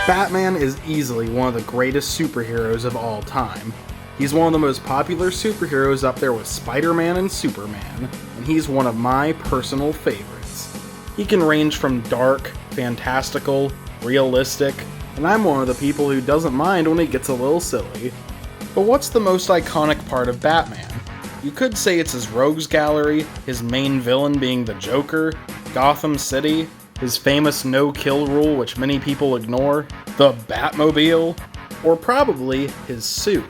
Batman is easily one of the greatest superheroes of all time. He's one of the most popular superheroes up there with Spider-Man and Superman, and he's one of my personal favorites. He can range from dark, fantastical, realistic, and I'm one of the people who doesn't mind when he gets a little silly. But what's the most iconic part of Batman? You could say it's his rogues gallery, his main villain being the Joker, Gotham City, his famous no-kill rule which many people ignore, the Batmobile, or probably his suit.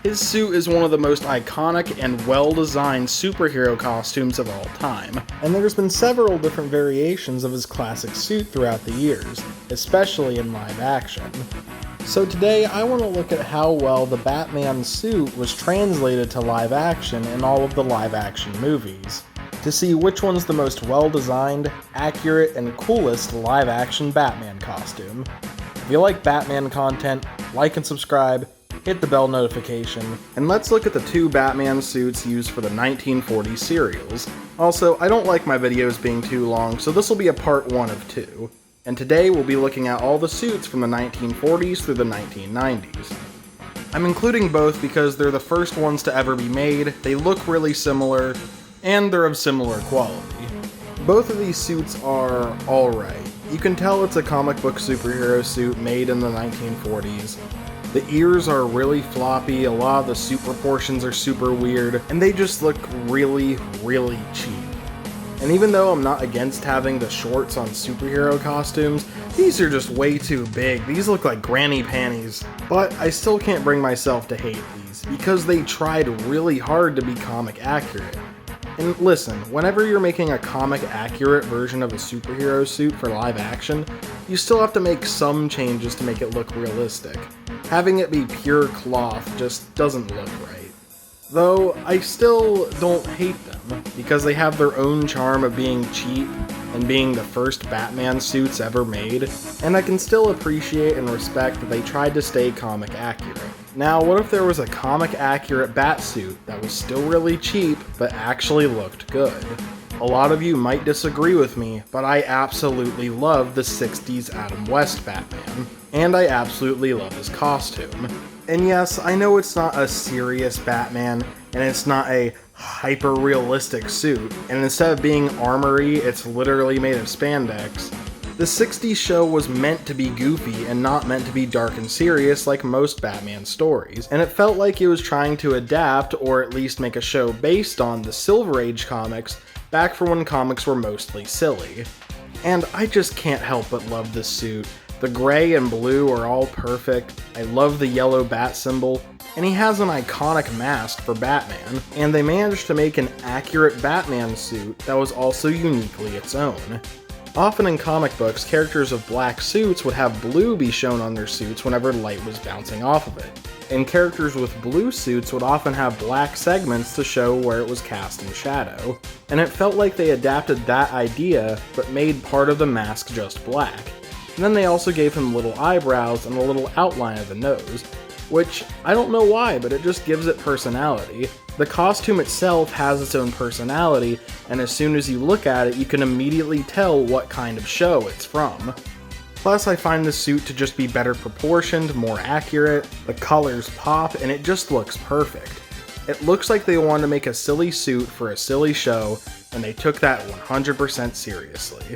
His suit is one of the most iconic and well-designed superhero costumes of all time, and there's been several different variations of his classic suit throughout the years, especially in live action. So today I want to look at how well the Batman suit was translated to live action in all of the live action movies, to see which one's the most well-designed, accurate, and coolest live action Batman costume. If you like Batman content, like and subscribe, hit the bell notification, and let's look at the two Batman suits used for the 1940s serials. Also, I don't like my videos being too long, so this will be a part 1 of 2. And today we'll be looking at all the suits from the 1940s through the 1990s. I'm including both because they're the first ones to ever be made, they look really similar, and they're of similar quality. Both of these suits are alright. You can tell it's a comic book superhero suit made in the 1940s. The ears are really floppy, a lot of the suit proportions are super weird, and they just look really, really cheap. And even though I'm not against having the shorts on superhero costumes, these are just way too big. These look like granny panties. But I still can't bring myself to hate these, because they tried really hard to be comic accurate. And listen, whenever you're making a comic accurate version of a superhero suit for live action, you still have to make some changes to make it look realistic. Having it be pure cloth just doesn't look right. Though, I still don't hate them, because they have their own charm of being cheap and being the first Batman suits ever made, and I can still appreciate and respect that they tried to stay comic accurate. Now, what if there was a comic accurate Batsuit that was still really cheap, but actually looked good? A lot of you might disagree with me, but I absolutely love the 60s Adam West Batman, and I absolutely love his costume. And yes, I know it's not a serious Batman, and it's not a hyper-realistic suit, and instead of being armory, it's literally made of spandex. The 60s show was meant to be goofy and not meant to be dark and serious like most Batman stories, and it felt like it was trying to adapt or at least make a show based on the Silver Age comics back from when comics were mostly silly. And I just can't help but love this suit. The gray and blue are all perfect, I love the yellow bat symbol, and he has an iconic mask for Batman, and they managed to make an accurate Batman suit that was also uniquely its own. Often in comic books, characters with black suits would have blue be shown on their suits whenever light was bouncing off of it, and characters with blue suits would often have black segments to show where it was cast in shadow, and it felt like they adapted that idea but made part of the mask just black. And then they also gave him little eyebrows and a little outline of the nose, which I don't know why, but it just gives it personality. The costume itself has its own personality, and as soon as you look at it, you can immediately tell what kind of show it's from. Plus, I find the suit to just be better proportioned, more accurate, the colors pop, and it just looks perfect. It looks like they wanted to make a silly suit for a silly show, and they took that 100% seriously.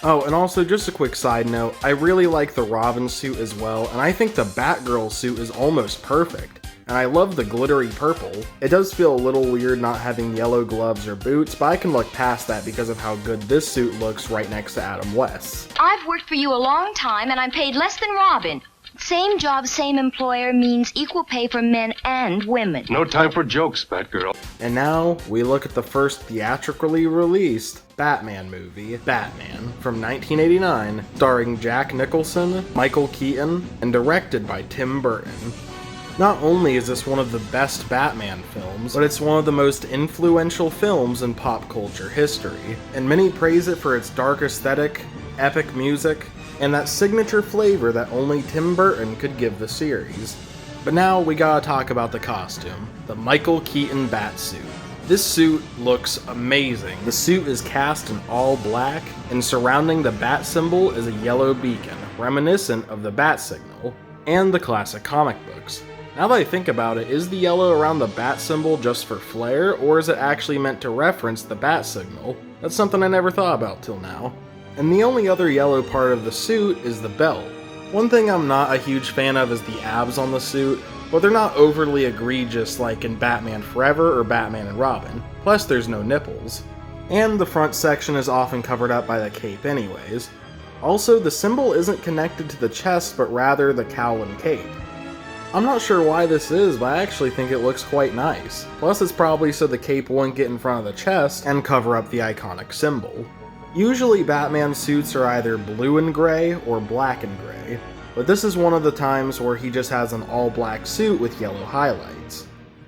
Oh, and also just a quick side note, I really like the Robin suit as well, and I think the Batgirl suit is almost perfect, and I love the glittery purple. It does feel a little weird not having yellow gloves or boots, but I can look past that because of how good this suit looks right next to Adam West's. I've worked for you a long time, and I'm paid less than Robin. Same job, same employer means equal pay for men and women. No time for jokes, Batgirl. And now, we look at the first theatrically released Batman movie, Batman, from 1989, starring Jack Nicholson, Michael Keaton, and directed by Tim Burton. Not only is this one of the best Batman films, but it's one of the most influential films in pop culture history, and many praise it for its dark aesthetic, epic music, and that signature flavor that only Tim Burton could give the series. But now we gotta talk about the costume, the Michael Keaton Batsuit. This suit looks amazing. The suit is cast in all black, and surrounding the bat symbol is a yellow beacon, reminiscent of the bat signal, and the classic comic books. Now that I think about it, is the yellow around the bat symbol just for flair, or is it actually meant to reference the bat signal? That's something I never thought about till now. And the only other yellow part of the suit is the belt. One thing I'm not a huge fan of is the abs on the suit, but they're not overly egregious like in Batman Forever or Batman and Robin. Plus there's no nipples. And the front section is often covered up by the cape anyways. Also, the symbol isn't connected to the chest, but rather the cowl and cape. I'm not sure why this is, but I actually think it looks quite nice. Plus it's probably so the cape won't get in front of the chest and cover up the iconic symbol. Usually Batman suits are either blue and gray or black and gray, but this is one of the times where he just has an all-black suit with yellow highlights.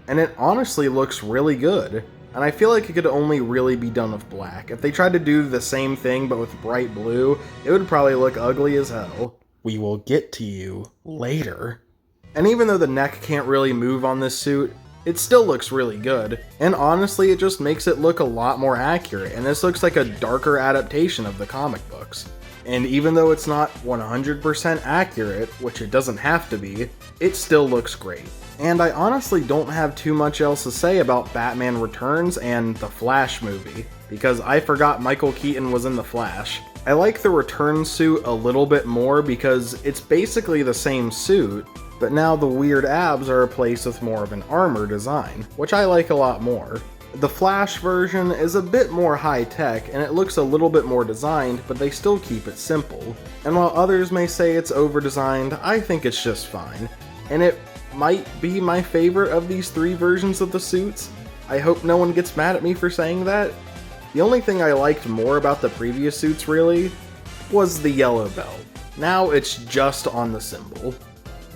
And it honestly looks really good, and I feel like it could only really be done with black. If they tried to do the same thing but with bright blue, it would probably look ugly as hell. We will get to you later. And even though the neck can't really move on this suit, it still looks really good, and honestly it just makes it look a lot more accurate, and this looks like a darker adaptation of the comic books. And even though it's not 100% accurate, which it doesn't have to be, it still looks great. And I honestly don't have too much else to say about Batman Returns and the Flash movie, because I forgot Michael Keaton was in the Flash. I like the Return suit a little bit more because it's basically the same suit, but now the weird abs are replaced with more of an armor design, which I like a lot more. The Flash version is a bit more high-tech, and it looks a little bit more designed, but they still keep it simple. And while others may say it's over-designed, I think it's just fine. And it might be my favorite of these three versions of the suits. I hope no one gets mad at me for saying that. The only thing I liked more about the previous suits, really, was the yellow belt. Now it's just on the symbol.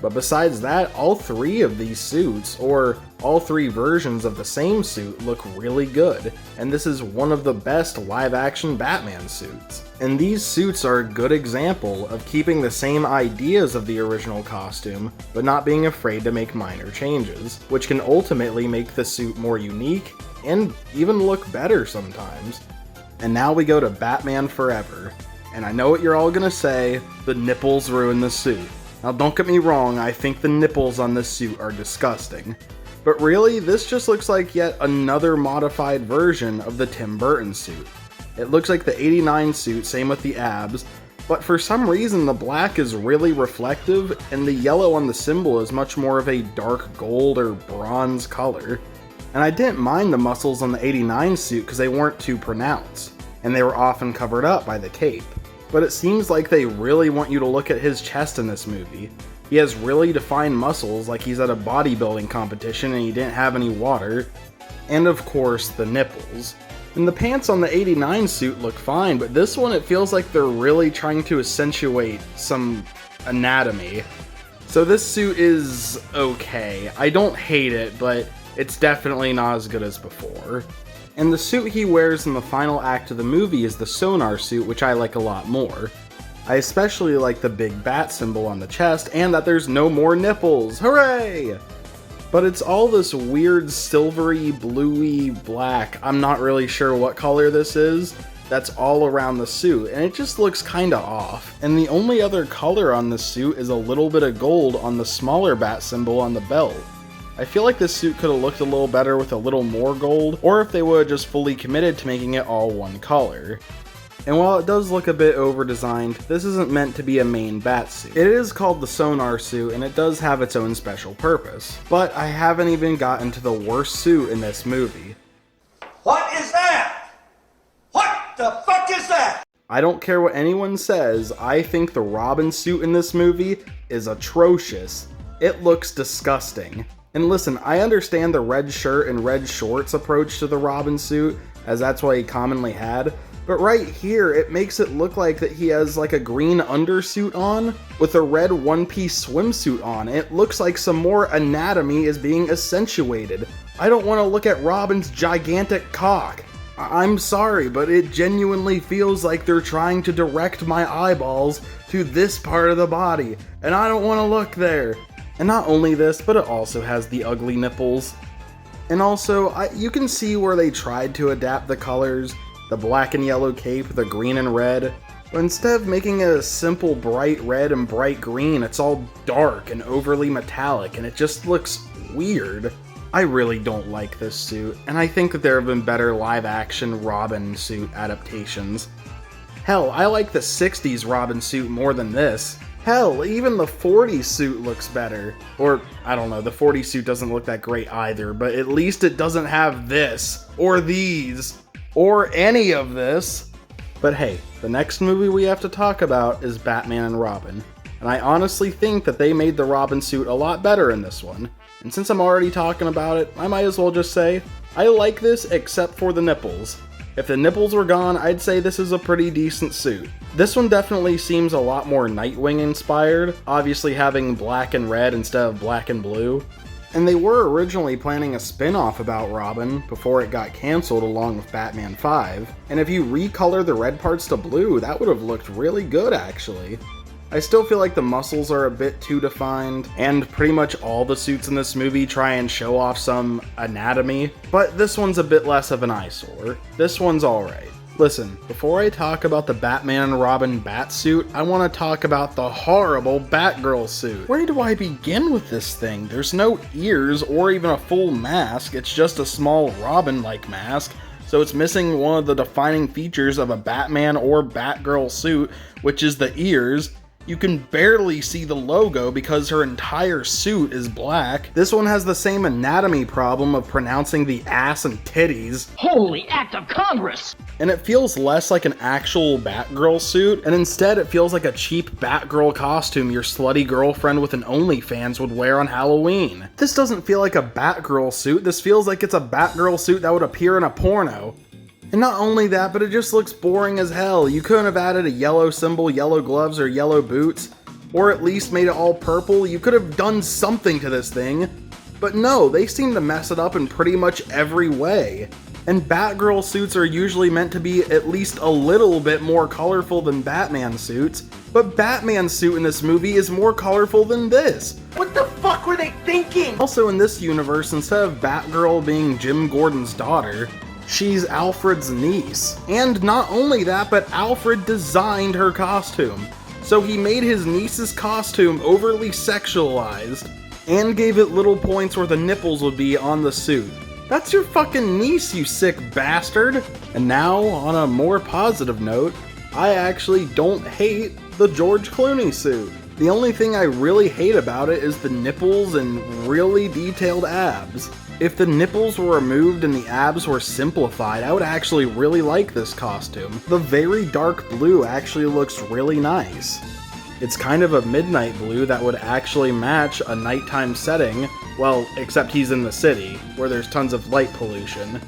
But besides that, all three of these suits, or all three versions of the same suit, look really good, and this is one of the best live-action Batman suits. And these suits are a good example of keeping the same ideas of the original costume, but not being afraid to make minor changes, which can ultimately make the suit more unique, and even look better sometimes. And now we go to Batman Forever. And I know what you're all gonna say, the nipples ruin the suit. Now don't get me wrong, I think the nipples on this suit are disgusting. But really, this just looks like yet another modified version of the Tim Burton suit. It looks like the '89 suit, same with the abs, but for some reason the black is really reflective and the yellow on the symbol is much more of a dark gold or bronze color. And I didn't mind the muscles on the '89 suit because they weren't too pronounced, and they were often covered up by the cape. But it seems like they really want you to look at his chest in this movie. He has really defined muscles like he's at a bodybuilding competition and he didn't have any water. And of course, the nipples. And the pants on the '89 suit look fine, but this one it feels like they're really trying to accentuate some anatomy. So this suit is okay. I don't hate it, but it's definitely not as good as before. And the suit he wears in the final act of the movie is the sonar suit, which I like a lot more. I especially like the big bat symbol on the chest, and that there's no more nipples, hooray! But it's all this weird silvery, bluey black, I'm not really sure what color this is, that's all around the suit, and it just looks kinda off. And the only other color on the suit is a little bit of gold on the smaller bat symbol on the belt. I feel like this suit could have looked a little better with a little more gold, or if they would have just fully committed to making it all one color. And while it does look a bit over-designed, this isn't meant to be a main bat suit. It is called the sonar suit, and it does have its own special purpose. But I haven't even gotten to the worst suit in this movie. What is that? What the fuck is that? I don't care what anyone says, I think the Robin suit in this movie is atrocious. It looks disgusting. And listen, I understand the red shirt and red shorts approach to the Robin suit, as that's what he commonly had, but right here it makes it look like that he has like a green undersuit on with a red one-piece swimsuit on. It looks like some more anatomy is being accentuated. I don't want to look at Robin's gigantic cock. I'm sorry, but it genuinely feels like they're trying to direct my eyeballs to this part of the body, and I don't want to look there. And not only this, but it also has the ugly nipples. And also, you can see where they tried to adapt the colors, the black and yellow cape, the green and red. But instead of making it a simple bright red and bright green, it's all dark and overly metallic, and it just looks weird. I really don't like this suit, and I think that there have been better live-action Robin suit adaptations. Hell, I like the 60s Robin suit more than this. Hell, even the 40s suit looks better. Or, I don't know, the 40s suit doesn't look that great either, but at least it doesn't have this, or these, or any of this. But hey, the next movie we have to talk about is Batman and Robin, and I honestly think that they made the Robin suit a lot better in this one. And since I'm already talking about it, I might as well just say, I like this except for the nipples. If the nipples were gone, I'd say this is a pretty decent suit. This one definitely seems a lot more Nightwing inspired, obviously having black and red instead of black and blue. And they were originally planning a spin-off about Robin before it got cancelled along with Batman 5, and if you recolor the red parts to blue, that would have looked really good actually. I still feel like the muscles are a bit too defined, and pretty much all the suits in this movie try and show off some anatomy, but this one's a bit less of an eyesore. This one's alright. Listen, before I talk about the Batman and Robin Batsuit, I want to talk about the horrible Batgirl suit. Where do I begin with this thing? There's no ears or even a full mask, it's just a small Robin-like mask, so it's missing one of the defining features of a Batman or Batgirl suit, which is the ears. You can barely see the logo because her entire suit is black. This one has the same anatomy problem of pronouncing the ass and titties. Holy act of Congress! And it feels less like an actual Batgirl suit, and instead it feels like a cheap Batgirl costume your slutty girlfriend with an OnlyFans would wear on Halloween. This doesn't feel like a Batgirl suit, this feels like it's a Batgirl suit that would appear in a porno. And not only that, but it just looks boring as hell. You couldn't have added a yellow symbol, yellow gloves, or yellow boots, or at least made it all purple. You could have done something to this thing. But no, they seem to mess it up in pretty much every way. And Batgirl suits are usually meant to be at least a little bit more colorful than Batman suits, but Batman's suit in this movie is more colorful than this. What the fuck were they thinking? Also in this universe, instead of Batgirl being Jim Gordon's daughter, she's Alfred's niece. And not only that, but Alfred designed her costume. So he made his niece's costume overly sexualized and gave it little points where the nipples would be on the suit. That's your fucking niece, you sick bastard! And now, on a more positive note, I actually don't hate the George Clooney suit. The only thing I really hate about it is the nipples and really detailed abs. If the nipples were removed and the abs were simplified, I would actually really like this costume. The very dark blue actually looks really nice. It's kind of a midnight blue that would actually match a nighttime setting, well, except he's in the city, where there's tons of light pollution.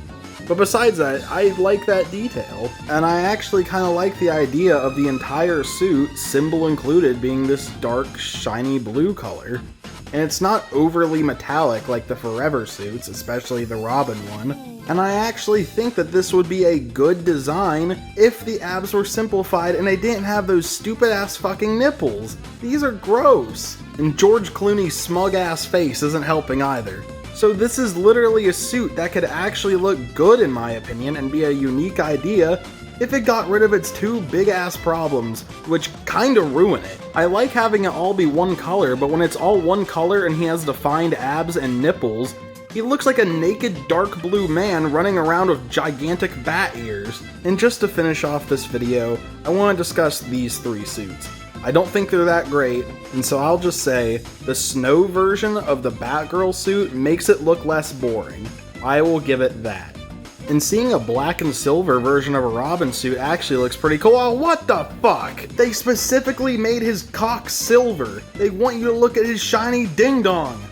But besides that, I like that detail, and I actually kind of like the idea of the entire suit, symbol included, being this dark, shiny blue color. And it's not overly metallic like the Forever suits, especially the Robin one. And I actually think that this would be a good design if the abs were simplified and they didn't have those stupid ass fucking nipples. These are gross. And George Clooney's smug ass face isn't helping either. So this is literally a suit that could actually look good in my opinion and be a unique idea if it got rid of its two big ass problems, which kinda ruin it. I like having it all be one color, but when it's all one color and he has defined abs and nipples, he looks like a naked dark blue man running around with gigantic bat ears. And just to finish off this video, I want to discuss these three suits. I don't think they're that great, and so I'll just say, the snow version of the Batgirl suit makes it look less boring. I will give it that. And seeing a black and silver version of a Robin suit actually looks pretty cool. Oh, what the fuck? They specifically made his cock silver. They want you to look at his shiny ding-dong.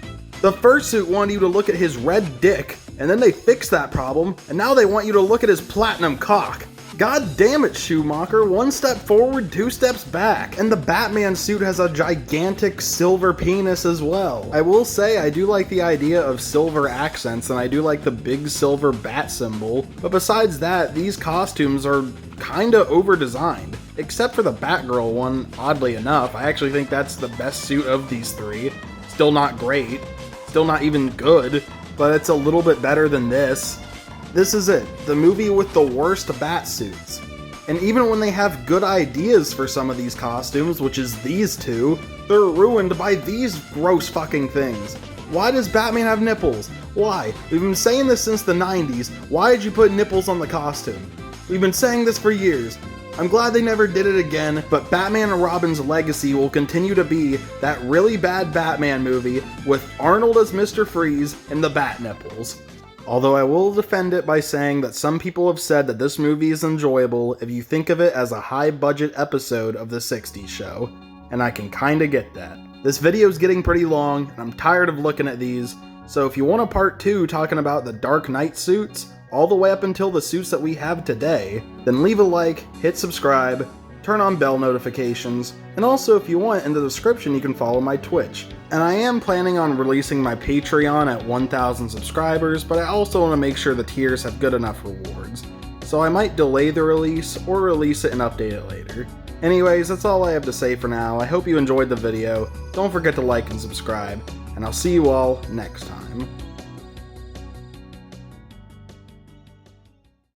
The first suit wanted you to look at his red dick, and then they fixed that problem, and now they want you to look at his platinum cock. God damn it, Schumacher, one step forward, two steps back. And the Batman suit has a gigantic silver penis as well. I will say I do like the idea of silver accents, and I do like the big silver bat symbol, but besides that, these costumes are kinda over-designed. Except for the Batgirl one, oddly enough. I actually think that's the best suit of these three. Still not great. Still not even good, but it's a little bit better than this. This is it, the movie with the worst bat suits. And even when they have good ideas for some of these costumes, which is these two, they're ruined by these gross fucking things. Why does Batman have nipples? Why? We've been saying this since the 90s. Why did you put nipples on the costume? We've been saying this for years. I'm glad they never did it again, but Batman and Robin's legacy will continue to be that really bad Batman movie with Arnold as Mr. Freeze and the bat nipples. Although I will defend it by saying that some people have said that this movie is enjoyable if you think of it as a high-budget episode of the 60s show, and I can kinda get that. This video's getting pretty long, and I'm tired of looking at these, so if you want a part 2 talking about the Dark Knight suits, all the way up until the suits that we have today, then leave a like, hit subscribe, turn on bell notifications, and also if you want, in the description you can follow my Twitch. And I am planning on releasing my Patreon at 1,000 subscribers, but I also want to make sure the tiers have good enough rewards. So I might delay the release, or release it and update it later. Anyways, that's all I have to say for now. I hope you enjoyed the video, don't forget to like and subscribe, and I'll see you all next time.